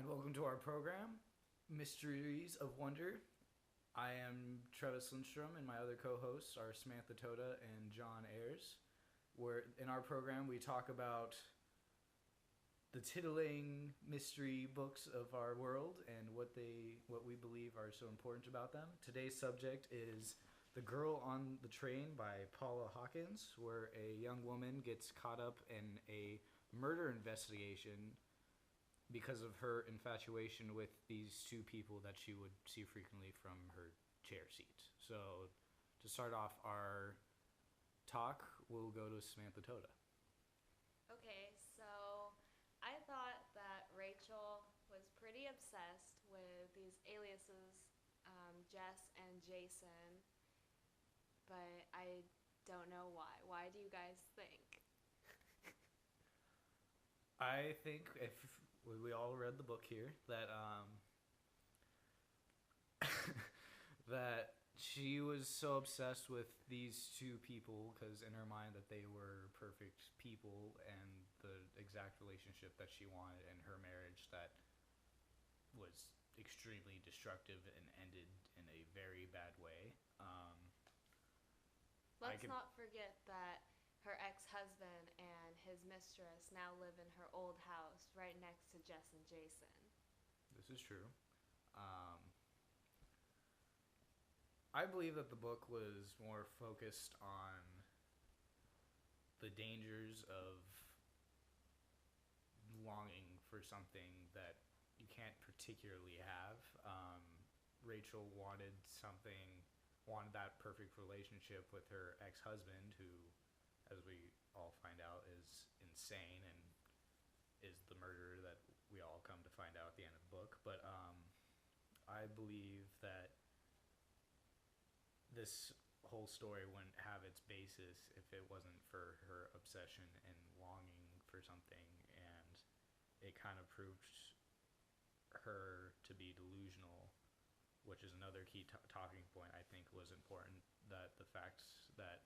and welcome to our program, Mysteries of Wonder. I am Trevés Lindstrom, and my other co-hosts are Samantha Toda and John Ayres. Where in our program we talk about the titillating mystery books of our world and what we believe are so important about them. Today's subject is The Girl on the Train by Paula Hawkins, where a young woman gets caught up in a murder investigation because of her infatuation with these two people that she would see frequently from her chair seat. So, to start off our talk, we'll go to Samantha Toda. Okay, so I thought that Rachel was pretty obsessed with these aliases, Jess and Jason, but I don't know why. Why do you guys think? I think if we all read the book here that that she was so obsessed with these two people because in her mind that they were perfect people and the exact relationship that she wanted in her marriage that was extremely destructive and ended in a very bad way. Let's not forget that her ex husband and his mistress now live in her old house right next to Jess and Jason. This is true. Um, I believe that the book was more focused on the dangers of longing for something that you can't particularly have. Rachel wanted that perfect relationship with her ex-husband, who, as we all find out, is insane and is the murderer that we all come to find out at the end of the book. But I believe that this whole story wouldn't have its basis if it wasn't for her obsession and longing for something, and it kind of proved her to be delusional, which is another key talking point I think was important. That the fact that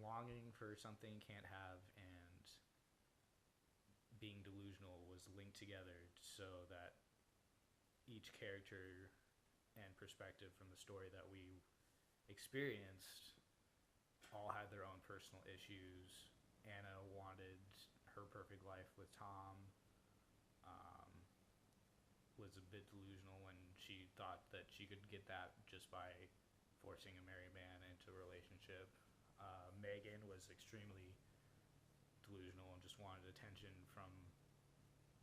longing for something can't have and being delusional was linked together so that each character and perspective from the story that we experienced all had their own personal issues. Anna wanted her perfect life with Tom, um, was a bit delusional when she thought that she could get that just by forcing a married man into a relationship. Megan was extremely delusional and just wanted attention from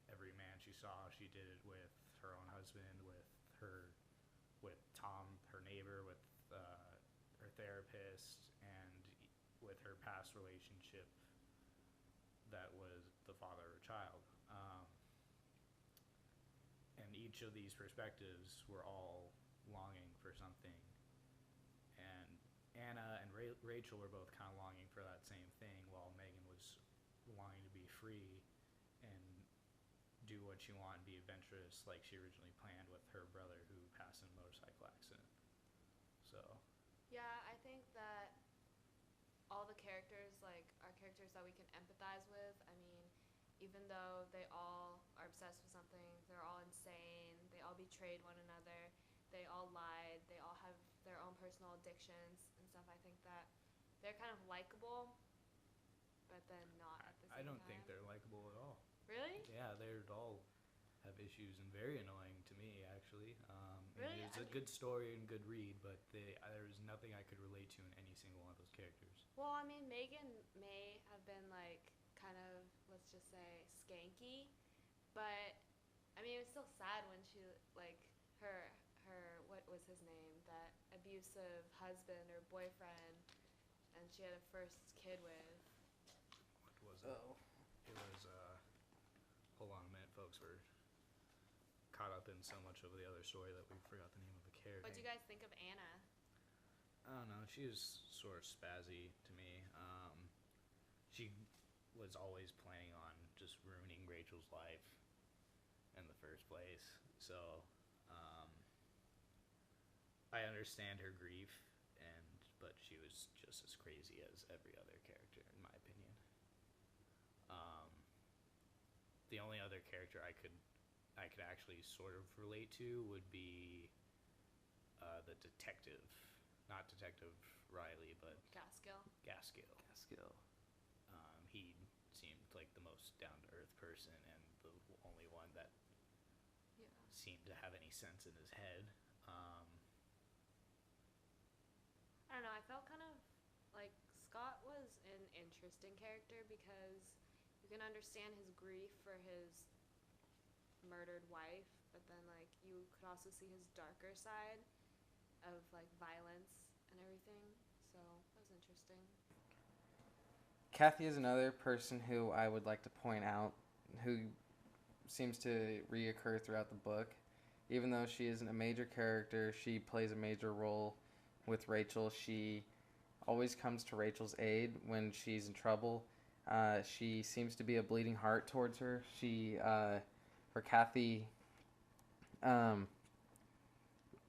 every man she saw. She did it with her own husband, with Tom, her neighbor, with her therapist, and with her past relationship that was the father of her child. And each of these perspectives were all longing for something. And Anna and Rachel were both kind of longing for that same thing, while Megan was longing to be free and do what she wanted and be adventurous like she originally planned with her brother who passed in a motorcycle accident. So, Yeah, I think that all the characters are characters that we can empathize with. I mean, even though they all are obsessed with something, they're all insane, they all betrayed one another, they all lied, they all have their own personal addictions and stuff. I think that they're kind of likable, but then not at the I same don't think time. they're likable at all. Really? Yeah, they're all have issues and very annoying to me actually. Really? It's a good story and good read, but there was nothing I could relate to in any single one of those characters. Well, I mean, Megan may have been kind of, let's just say, skanky, but I mean, it was still sad when she her what was his name, that abusive husband or boyfriend, and she had a first kid with. What was it? Oh, it was. Hold on a minute, folks. We're caught up in so much of the other story that we forgot the name of the character. What do you guys think of Anna? I don't know. She was sort of spazzy to me. She was always planning on just ruining Rachel's life in the first place. So, I understand her grief, but she was just as crazy as every other character, in my opinion. The only other character I could actually sort of relate to would be the detective, not Detective Riley, but Gaskill. Gaskill. Gaskill. He seemed like the most down to earth person and the only one that Yeah. seemed to have any sense in his head. I don't know. I felt kind of like Scott was an interesting character because you can understand his grief for his murdered wife, but then like you could also see his darker side of like violence and everything. So that was interesting. Kathy is another person who I would like to point out who seems to reoccur throughout the book. Even though she isn't a major character, she plays a major role with Rachel. She always comes to Rachel's aid when she's in trouble. She seems to be a bleeding heart towards her. For Kathy,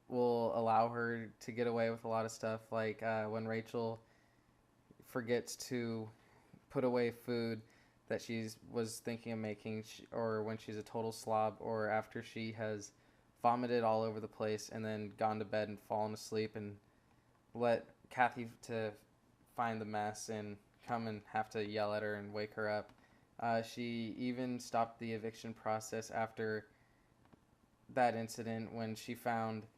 will allow her to get away with a lot of stuff. Like when Rachel forgets to put away food that she was thinking of making, or when she's a total slob, or after she has vomited all over the place and then gone to bed and fallen asleep and let Kathy to find the mess and come and have to yell at her and wake her up. She even stopped the eviction process after that incident when she found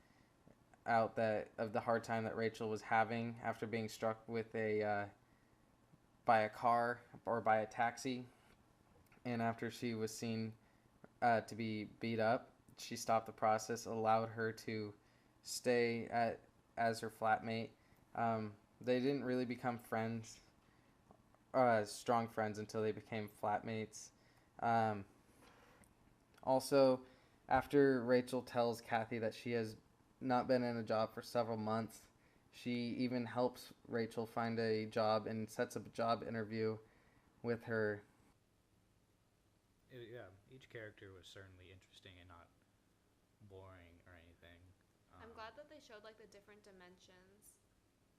out that of the hard time that Rachel was having after being struck with by a car or by a taxi, and after she was seen to be beat up, she stopped the process, allowed her to stay as her flatmate. They didn't really become friends, strong friends, until they became flatmates. Also, after Rachel tells Kathy that she has not been in a job for several months, she even helps Rachel find a job and sets up a job interview with her. Yeah, each character was certainly interesting and not boring or anything. I'm glad that they showed like the different dimensions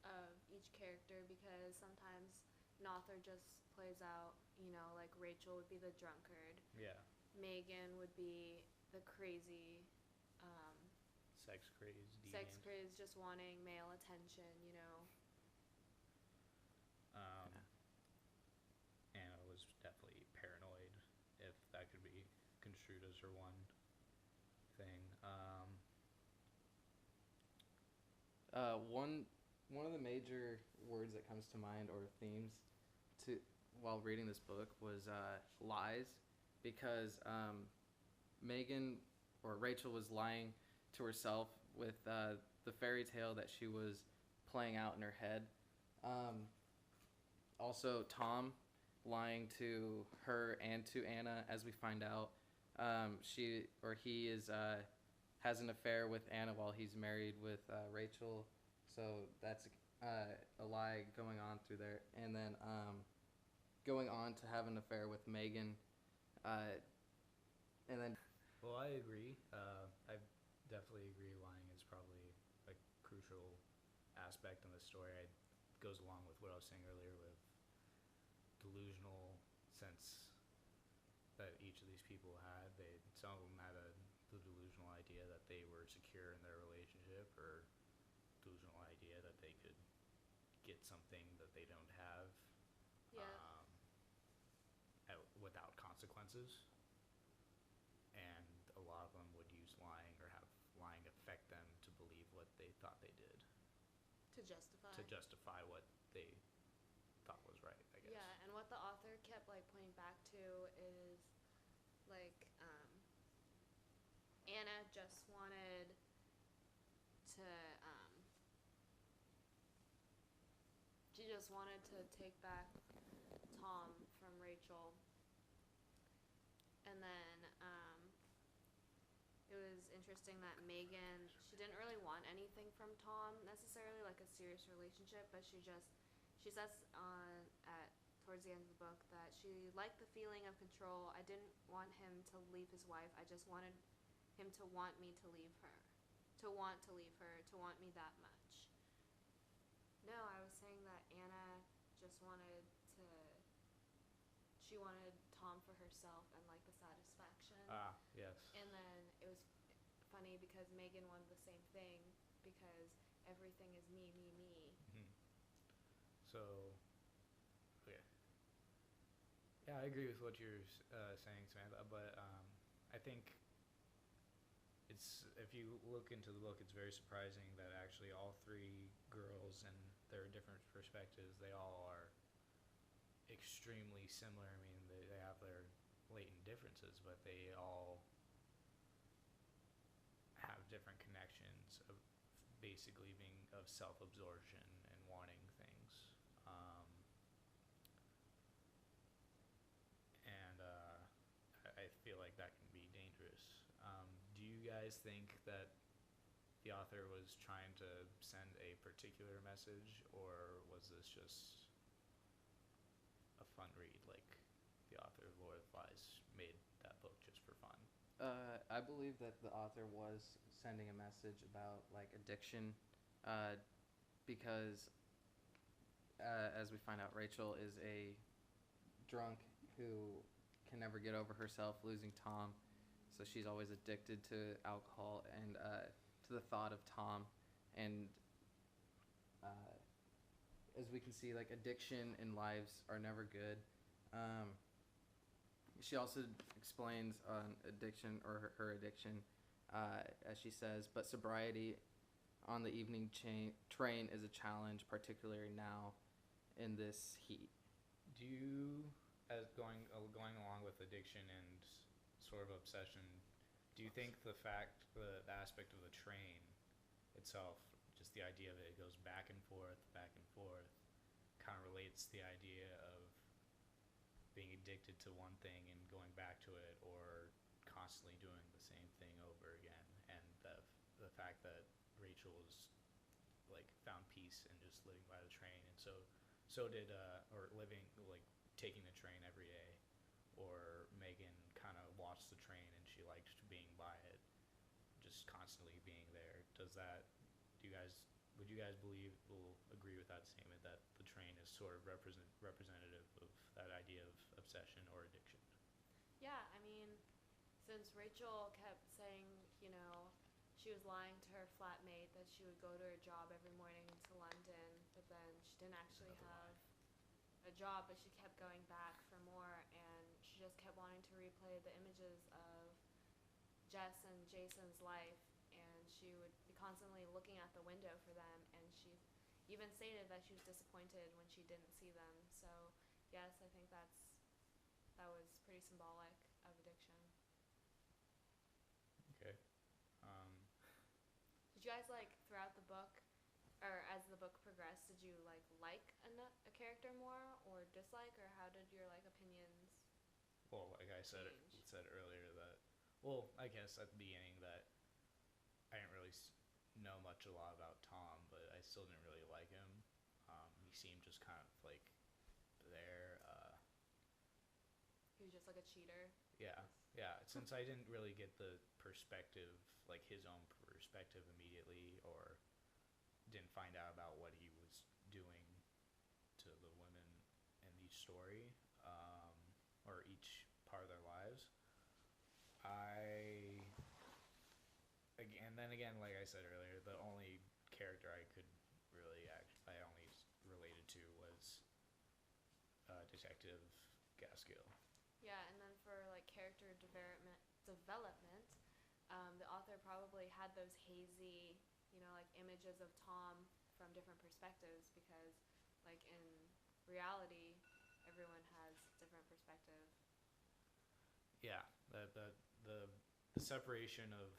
of each character because sometimes an author just plays out, like Rachel would be the drunkard. Yeah. Megan would be the crazy, sex crazed, just wanting male attention. Anna was definitely paranoid, if that could be construed as her one thing. One of the major words that comes to mind or themes to while reading this book was lies, because Megan or Rachel was lying to herself with the fairy tale that she was playing out in her head. Also, Tom lying to her and to Anna, as we find out. He has an affair with Anna while he's married with Rachel, so that's a lie going on through there. And then going on to have an affair with Megan, and then. Well, I agree. I definitely agree. Lying is probably a crucial aspect in the story. It goes along with what I was saying earlier with delusional sense that each of these people had. Some of them had the delusional idea that they were secure in their relationship, or delusional idea that they could get something that they don't have. Yeah. Without consequences. And a lot of them would use lying or have lying affect them to believe what they thought they did. To justify. To justify what they thought was right, I guess. Yeah, and what the author kept like pointing back to is like Anna just wanted to she just wanted to take back Tom from Rachel. And then it was interesting that Megan, she didn't really want anything from Tom necessarily, like a serious relationship, but she says at towards the end of the book that she liked the feeling of control. I didn't want him to leave his wife. I just wanted him to want me to leave her, to want me that much. No, I was saying that Anna just wanted Tom for herself and like the satisfaction. Ah, yes. And then it was funny because Megan wanted the same thing because everything is me, me, me. Hmm. So, okay. Yeah, I agree with what you're saying, Samantha. But I think it's, if you look into the book, it's very surprising that actually all three girls and their different perspectives, they all are extremely similar. I mean, they have their latent differences, but they all have different connections of basically being of self-absorption and wanting things. Um, and I feel like that can be dangerous. Do you guys think that the author was trying to send a particular message, or was this just a fun read? Like the author of Lord of the Flies made that book just for fun? I believe that the author was sending a message about like addiction, because as we find out, Rachel is a drunk who can never get over herself losing Tom, so she's always addicted to alcohol and to the thought of Tom, and as we can see, like addiction and lives are never good. She also explains on addiction, or her addiction, as she says, but sobriety on the evening train is a challenge, particularly now in this heat. Do you, as going along with addiction and sort of obsession, do you think the aspect of the train itself, just the idea that it goes back and forth, kind of relates to the idea of being addicted to one thing and going back to it, or constantly doing the same thing over again, and the fact that Rachel was like found peace in just living by the train, and so did or living, like taking the train every day, or Megan kind of watched the train and she liked being by it, just constantly being there. Would you guys will agree with that statement that the train is sort of representative of that idea of obsession or addiction? Yeah, I mean, since Rachel kept saying, you know, she was lying to her flatmate that she would go to her job every morning to London, but then she didn't actually have a job, but she kept going back for more, and she just kept wanting to replay the images of Jess and Jason's life, and she would be constantly looking out the window for them, and she even stated that she was disappointed when she didn't see them. So yes, I think that was pretty symbolic of addiction. Okay. Did you guys like throughout the book, or as the book progressed, did you like a character more or dislike, or how did your opinions Well, like I said earlier, that, well, I guess at the beginning that I didn't really know a lot about Tom, but I still didn't really like him. He seemed just kind of like there. He was just like a cheater. Yeah, yeah. Since I didn't really get the perspective, like his own perspective immediately, or didn't find out about what he was doing to the women in each story, or each part of their lives. And then again, like I said earlier, the only character I could really I only related to was Detective Gaskill. Yeah, and then for character development, the author probably had those hazy, images of Tom from different perspectives because, in reality, everyone has different perspective. Yeah, the separation of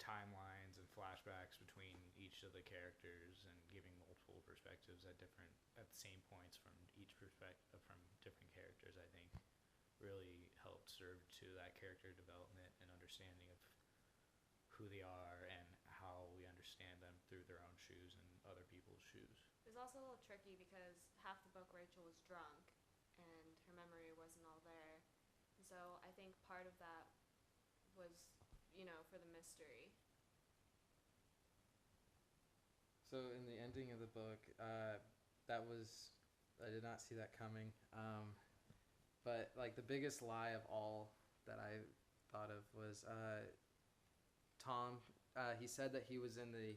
timelines and flashbacks between each of the characters, and giving multiple perspectives at the same points from each perspective from different characters, I think really helped serve to that character development and understanding of who they are and how we understand them through their own shoes and other people's shoes. It was also a little tricky because half the book Rachel was drunk and her memory wasn't all there. And so I think part of that was, for the mystery. So in the ending of the book, I did not see that coming. But like the biggest lie of all that I thought of was Tom. He said that he was in the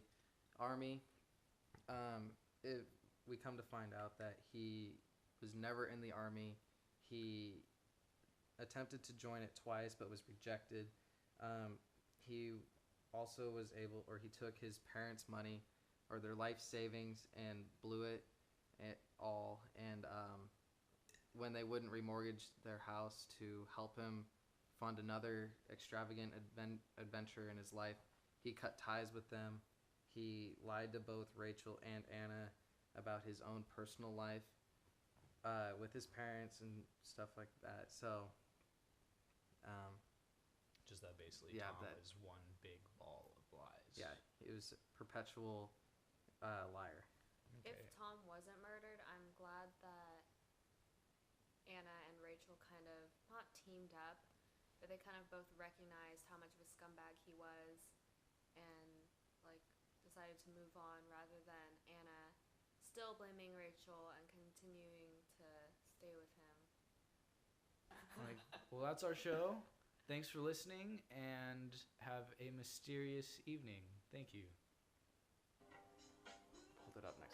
army. We come to find out that he was never in the army. He attempted to join it twice but was rejected. He also was able, or he took his parents' money or their life savings and blew it all. And when they wouldn't remortgage their house to help him fund another extravagant adventure in his life, he cut ties with them. He lied to both Rachel and Anna about his own personal life with his parents and stuff like that. So, just that basically yeah, Tom that- is one big ball of lies. yeah, he was a perpetual liar. If Tom wasn't murdered, I'm glad that Anna and Rachel kind of not teamed up, but they kind of both recognized how much of a scumbag he was and like decided to move on rather than Anna still blaming Rachel and continuing to stay with him. Like, well, that's our show. Thanks for listening, and have a mysterious evening. Thank you. Hold it up next.